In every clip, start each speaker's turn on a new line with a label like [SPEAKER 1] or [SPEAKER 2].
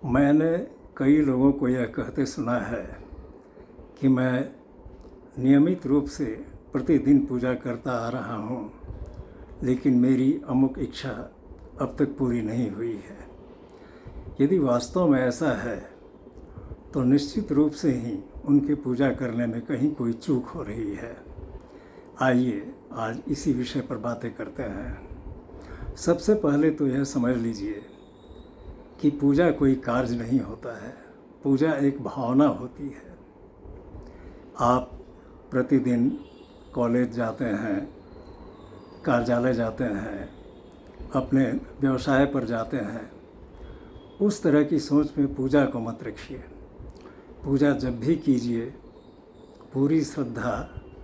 [SPEAKER 1] मैंने कई लोगों को यह कहते सुना है कि मैं नियमित रूप से प्रतिदिन पूजा करता आ रहा हूँ, लेकिन मेरी अमुक इच्छा अब तक पूरी नहीं हुई है। यदि वास्तव में ऐसा है तो निश्चित रूप से ही उनके पूजा करने में कहीं कोई चूक हो रही है। आइए आज इसी विषय पर बातें करते हैं। सबसे पहले तो यह समझ लीजिए कि पूजा कोई कार्य नहीं होता है, पूजा एक भावना होती है। आप प्रतिदिन कॉलेज जाते हैं, कार्यालय जाते हैं, अपने व्यवसाय पर जाते हैं, उस तरह की सोच में पूजा को मत रखिए। पूजा जब भी कीजिए पूरी श्रद्धा,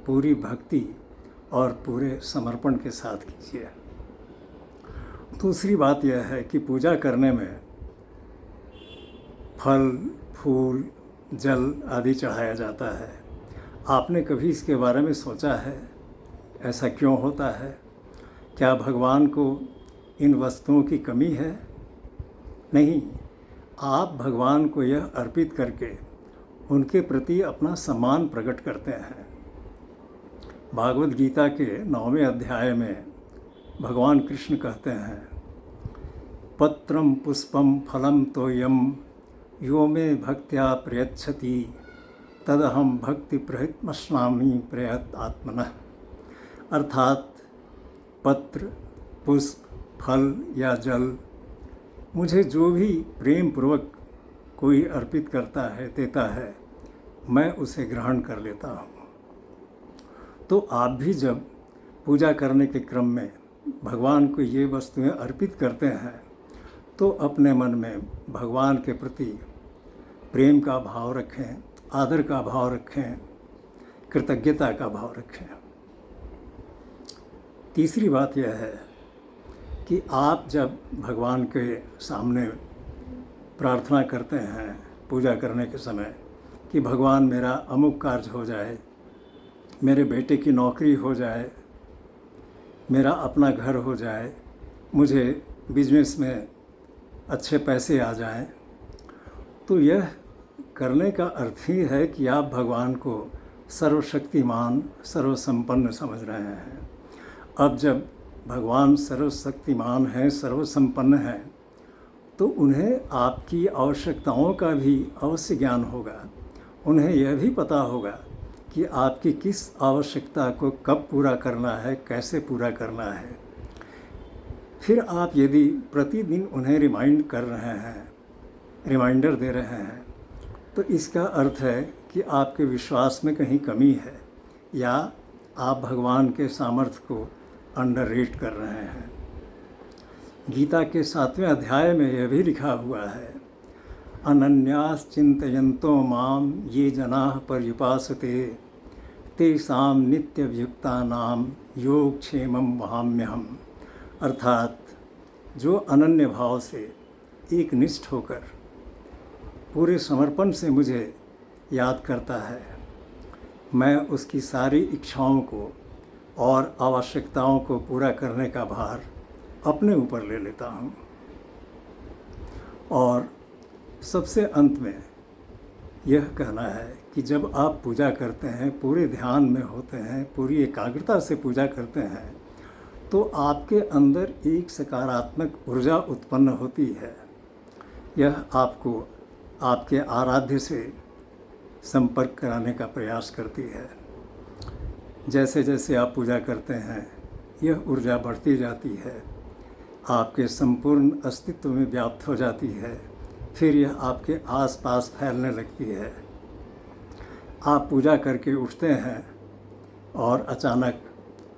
[SPEAKER 1] पूरी भक्ति और पूरे समर्पण के साथ कीजिए। दूसरी बात यह है कि पूजा करने में फल, फूल, जल आदि चढ़ाया जाता है। आपने कभी इसके बारे में सोचा है ऐसा क्यों होता है? क्या भगवान को इन वस्तुओं की कमी है? नहीं, आप भगवान को यह अर्पित करके उनके प्रति अपना सम्मान प्रकट करते हैं। भागवत गीता के 9वें अध्याय में भगवान कृष्ण कहते हैं, पत्रम पुष्पम फलम तोयम यो मे भक्त्या प्रयच्छति तदहम भक्ति प्रहितमश्नामि प्रयत आत्मनः। अर्थात पत्र, पुष्प, फल या जल मुझे जो भी प्रेम पूर्वक कोई अर्पित करता है, देता है, मैं उसे ग्रहण कर लेता हूँ। तो आप भी जब पूजा करने के क्रम में भगवान को ये वस्तुएं अर्पित करते हैं तो अपने मन में भगवान के प्रति प्रेम का भाव रखें, आदर का भाव रखें, कृतज्ञता का भाव रखें। तीसरी बात यह है कि आप जब भगवान के सामने प्रार्थना करते हैं पूजा करने के समय कि भगवान मेरा अमुक कार्य हो जाए, मेरे बेटे की नौकरी हो जाए, मेरा अपना घर हो जाए, मुझे बिजनेस में अच्छे पैसे आ जाएं, तो यह करने का अर्थ ही है कि आप भगवान को सर्वशक्तिमान, सर्वसंपन्न समझ रहे हैं। अब जब भगवान सर्वशक्तिमान हैं, सर्वसंपन्न हैं, तो उन्हें आपकी आवश्यकताओं का भी अवश्य ज्ञान होगा। उन्हें यह भी पता होगा कि आपकी किस आवश्यकता को कब पूरा करना है, कैसे पूरा करना है। फिर आप यदि प्रतिदिन उन्हें रिमाइंड कर रहे हैं, रिमाइंडर दे रहे हैं, तो इसका अर्थ है कि आपके विश्वास में कहीं कमी है या आप भगवान के सामर्थ्य को अंडररेट कर रहे हैं। गीता के 7वें अध्याय में यह भी लिखा हुआ है, अनन्यास चिंतयन्तो माम ये जनाः पर्युपासते तेषां नित्यभियुक्तानां योगक्षेमं वहाम्यहम्। अर्थात जो अनन्य भाव से एक निष्ठ होकर पूरे समर्पण से मुझे याद करता है, मैं उसकी सारी इच्छाओं को और आवश्यकताओं को पूरा करने का भार अपने ऊपर ले लेता हूँ। और सबसे अंत में यह कहना है कि जब आप पूजा करते हैं, पूरे ध्यान में होते हैं, पूरी एकाग्रता से पूजा करते हैं, तो आपके अंदर एक सकारात्मक ऊर्जा उत्पन्न होती है। यह आपको आपके आराध्य से संपर्क कराने का प्रयास करती है। जैसे जैसे आप पूजा करते हैं, यह ऊर्जा बढ़ती जाती है, आपके संपूर्ण अस्तित्व में व्याप्त हो जाती है, फिर यह आपके आसपास फैलने लगती है। आप पूजा करके उठते हैं और अचानक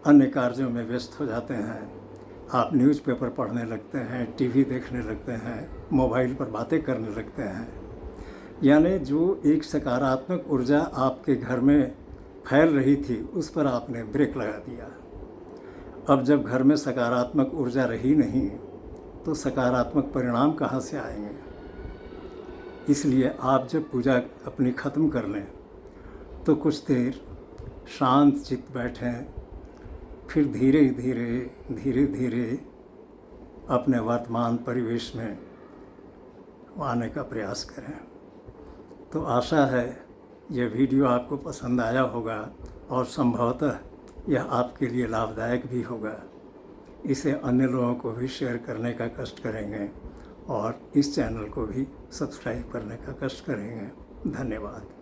[SPEAKER 1] अन्य कार्यों में व्यस्त हो जाते हैं। आप न्यूज़पेपर पढ़ने लगते हैं, टीवी देखने लगते हैं, मोबाइल पर बातें करने लगते हैं। यानी जो एक सकारात्मक ऊर्जा आपके घर में फैल रही थी, उस पर आपने ब्रेक लगा दिया। अब जब घर में सकारात्मक ऊर्जा रही नहीं, तो सकारात्मक परिणाम कहाँ से आएंगे? इसलिए आप जब पूजा अपनी ख़त्म कर लें तो कुछ देर शांत चित्त बैठें, फिर धीरे धीरे अपने वर्तमान परिवेश में आने का प्रयास करें। तो आशा है ये वीडियो आपको पसंद आया होगा और संभवतः यह आपके लिए लाभदायक भी होगा। इसे अन्य लोगों को भी शेयर करने का कष्ट करेंगे और इस चैनल को भी सब्सक्राइब करने का कष्ट करेंगे। धन्यवाद।